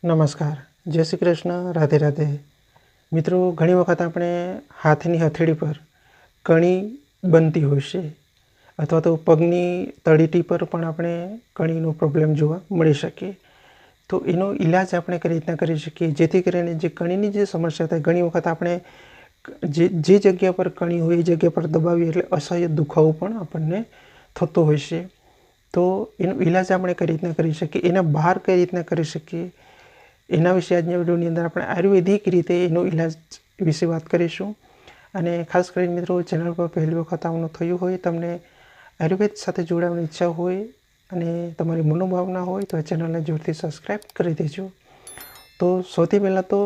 નમસ્કાર, જય શ્રી કૃષ્ણ, રાધે રાધે. મિત્રો, ઘણી વખત આપણે હાથની હથેળી પર કણી બનતી હોય છે અથવા તો પગની તળીટી પર પણ આપણે કણીનો પ્રોબ્લેમ જોવા મળી શકે. તો એનો ઈલાજ આપણે કઈ રીતના કરી શકીએ જેથી કરીને જે કણીની જે સમસ્યા થાય, ઘણી વખત આપણે જે જગ્યા પર કણી હોય એ જગ્યા પર દબાવીએ એટલે અસહ્ય દુખાવો પણ આપણને થતો હોય છે. તો એનો ઈલાજ આપણે કઈ રીતના કરી શકીએ, એના બહાર કઈ રીતના કરી શકીએ, એના વિશે આજના વિડીયોની અંદર આપણે આયુર્વેદિક રીતે એનો ઈલાજ વિશે વાત કરીશું. અને ખાસ કરીને મિત્રો, ચેનલ પર પહેલી વખત આવવાનું થયું હોય, તમને આયુર્વેદ સાથે જોડાવાની ઈચ્છા હોય અને તમારી મનોભાવના હોય તો આ ચેનલને જોરથી સબસ્ક્રાઈબ કરી દેજો. તો સૌથી પહેલાં તો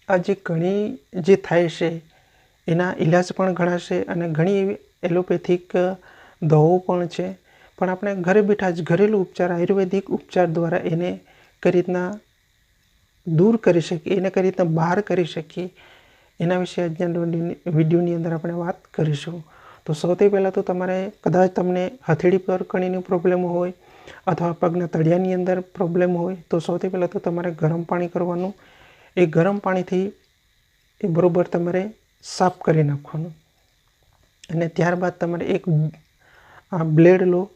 આ જે કણી જે થાય છે એના ઈલાજ પણ ઘણા છે અને ઘણી એવી એલોપેથિક દવાઓ પણ છે. પણ આપણે ઘરે બેઠા જ ઘરેલું ઉપચાર, આયુર્વેદિક ઉપચાર દ્વારા એને કઈ રીતના દૂર કરી શકીએ, એને કઈ રીતના બહાર કરી શકીએ, એના વિશે આજના વિડીયોની અંદર આપણે વાત કરીશું. તો સૌથી પહેલાં તો તમારે કદાચ તમને હથેળી પર કણીનો પ્રોબ્લેમ હોય અથવા પગના તળિયાની અંદર પ્રોબ્લેમ હોય તો સૌથી પહેલાં તો તમારે ગરમ પાણી કરવાનું. એ ગરમ પાણીથી એ બરાબર તમારે સાફ કરી નાખવાનું અને ત્યારબાદ તમારે એક બ્લેડ લો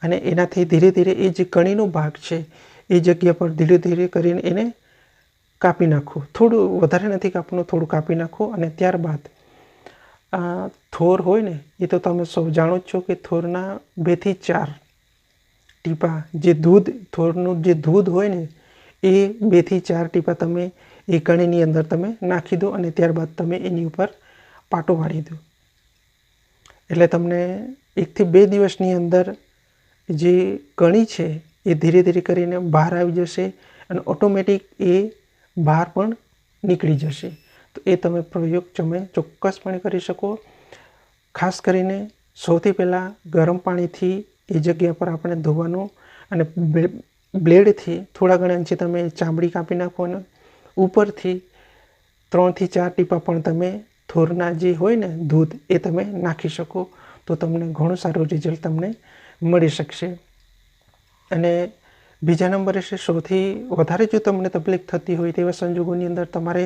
અને એનાથી ધીરે ધીરે એ જે કણીનો ભાગ છે એ જગ્યા પર ધીરે ધીરે કરીને એને કાપી નાખો. થોડું વધારે નથી કાપવાનું, થોડું કાપી નાખો અને ત્યારબાદ થોર હોય ને, એ તો તમે સૌ જાણો જ છો કે થોરના 2 થી 4 ટીપા જે દૂધ, થોરનું જે દૂધ હોય ને એ 2 થી 4 ટીપા તમે એ કણીની અંદર તમે નાખી દો અને ત્યારબાદ તમે એની ઉપર પાટો વાળી દો. એટલે તમને 1 થી 2 દિવસની અંદર જે કણી છે એ ધીરે ધીરે કરીને બહાર આવી જશે અને ઓટોમેટિક એ બહાર પણ નીકળી જશે. તો એ તમે પ્રયોગ તમે ચોક્કસપણે કરી શકો. ખાસ કરીને સૌથી પહેલાં ગરમ પાણીથી એ જગ્યા પર આપણે ધોવાનું અને બ્લેડથી થોડા ઘણા અંશે તમે ચામડી કાપી નાખો અને ઉપરથી 3 થી 4 ટીપા પણ તમે થોરના જે હોય ને દૂધ એ તમે નાખી શકો. તો તમને ઘણું સારું રિઝલ્ટ તમને મળી શકશે. અને બીજા નંબરે છે, સૌથી વધારે જો તમને તકલીફ થતી હોય તેવા સંજોગોની અંદર તમારે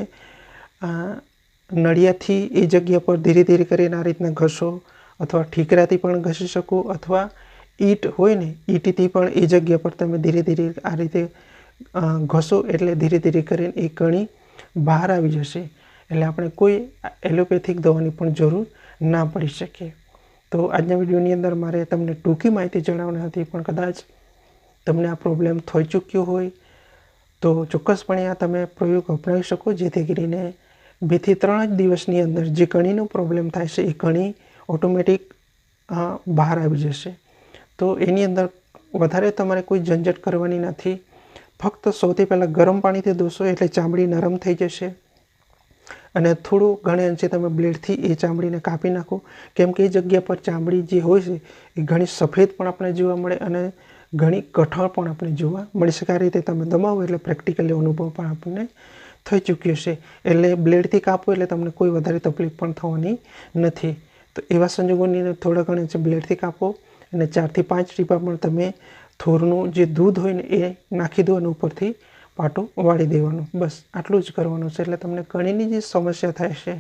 નળિયાથી એ જગ્યા પર ધીરે ધીરે કરીને આ રીતના ઘસો અથવા ઠીકરાથી પણ ઘસી શકો અથવા ઈંટ હોય ને ઈંટથી પણ એ જગ્યા પર તમે ધીરે ધીરે આ રીતે ઘસો એટલે ધીરે ધીરે કરીને એ કણી બહાર આવી જશે. એટલે આપણે કોઈ એલોપેથિક દવાની પણ જરૂર ના પડી શકે. તો આજના વિડીયોની અંદર મારે તમને ટૂંકી માહિતી જણાવવાની હતી, પણ કદાચ તમને આ પ્રોબ્લેમ થઈ ચૂક્યો હોય તો ચોક્કસપણે આ તમે પ્રયોગ અપનાવી શકો જેથી કરીને 2 થી 3 જ દિવસની અંદર જે કણીનો પ્રોબ્લેમ થાય છે એ કણી ઓટોમેટિક બહાર આવી જશે. તો એની અંદર વધારે તમારે કોઈ ઝંઝટ કરવાની નથી. ફક્ત સૌથી પહેલાં ગરમ પાણીથી ધોશો એટલે ચામડી નરમ થઈ જશે અને થોડું ઘણે અંશે તમે બ્લેડથી એ ચામડીને કાપી નાખો. કેમ કે એ જગ્યા પર ચામડી જે હોય છે એ ઘણી સફેદ પણ આપણે જોવા મળે અને ઘણી કઠણ પણ આપણે જોવા મળી શકે. આ રીતે તમે દબાવો એટલે પ્રેક્ટિકલી અનુભવ પણ આપણને થઈ ચૂક્યો છે. એટલે બ્લેડથી કાપો એટલે તમને કોઈ વધારે તકલીફ પણ થવાની નથી. તો એવા સંજોગોની અંદર થોડા ઘણા બ્લેડથી કાપો અને 4 થી 5 ટીપા પણ તમે થોરનું જે દૂધ હોય ને એ નાખી દો અને ઉપરથી પાટો વાળી દેવાનો. બસ આટલું જ કરવાનું છે. એટલે તમને કણીની જે સમસ્યા થાય છે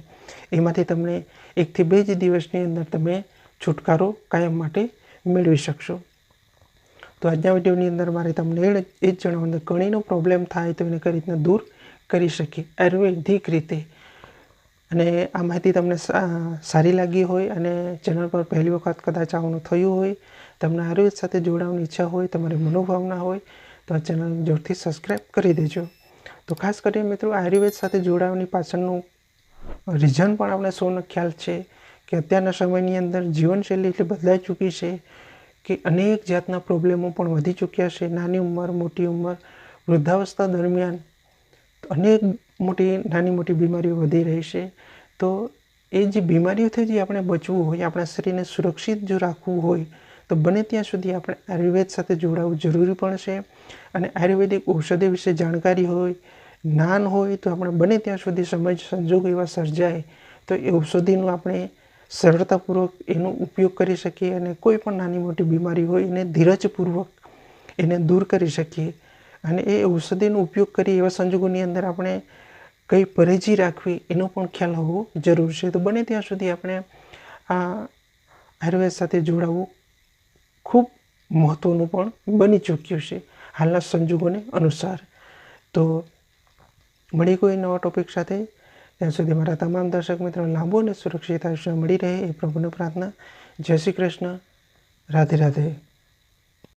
એમાંથી તમને 1 થી 2 જ દિવસની અંદર તમે છુટકારો કાયમ માટે મેળવી શકશો. તો આજના વિડીયોની અંદર મારે તમને એ જ જણાવવાનું, કણીનો પ્રોબ્લેમ થાય તો એને કઈ રીતના દૂર કરી શકીએ આયુર્વેદિક રીતે. અને આ માહિતી તમને સારી લાગી હોય અને ચેનલ પર પહેલી વખત કદાચ આવવાનું થયું હોય, તમને આયુર્વેદ સાથે જોડાવાની ઈચ્છા હોય, તમારી મનોભાવના હોય તો આ ચેનલ જોરથી સબસ્ક્રાઈબ કરી દેજો. તો ખાસ કરીને મિત્રો, આયુર્વેદ સાથે જોડાવાની પાછળનું રીઝન પણ આપણે સૌનો ખ્યાલ છે કે અત્યારના સમયની અંદર જીવનશૈલી એટલી બદલાઈ ચૂકી છે કે અનેક જાતના પ્રોબ્લેમો પણ વધી ચૂક્યા છે. નાની ઉંમર, મોટી ઉંમર, વૃદ્ધાવસ્થા દરમિયાન અનેક નાની મોટી બીમારીઓ વધી રહી છે. તો એ જે બીમારીઓથી જે આપણે બચવું હોય, આપણા શરીરને સુરક્ષિત જો રાખવું હોય તો બને ત્યાં સુધી આપણે આયુર્વેદ સાથે જોડાવું જરૂરી પણ છે. અને આયુર્વેદિક ઔષધિ વિશે જાણકારી હોય, જ્ઞાન હોય તો આપણે બને ત્યાં સુધી સમય સંજોગ એવા સર્જાય તો એ ઔષધિનું આપણે સરળતાપૂર્વક એનો ઉપયોગ કરી શકીએ અને કોઈ પણ નાની મોટી બીમારી હોય એને ધીરજપૂર્વક એને દૂર કરી શકીએ. અને એ ઔષધિનો ઉપયોગ કરી એવા સંજોગોની અંદર આપણે કઈ પરેજી રાખવી એનો પણ ખ્યાલ હોવો જરૂર છે. તો બને ત્યાં સુધી આપણે આ આયુર્વેદ સાથે જોડાવવું ખૂબ મહત્ત્વનું પણ બની ચૂક્યું છે હાલના સંજોગોને અનુસાર. તો મળી કોઈ નવા ટૉપિક સાથે, ત્યાં સુધી મારા તમામ દર્શક મિત્રો લાંબુ અને સુરક્ષિત આયુષ્ય મળી રહે એ પ્રભુને પ્રાર્થના. જય શ્રી કૃષ્ણ. રાધે રાધે.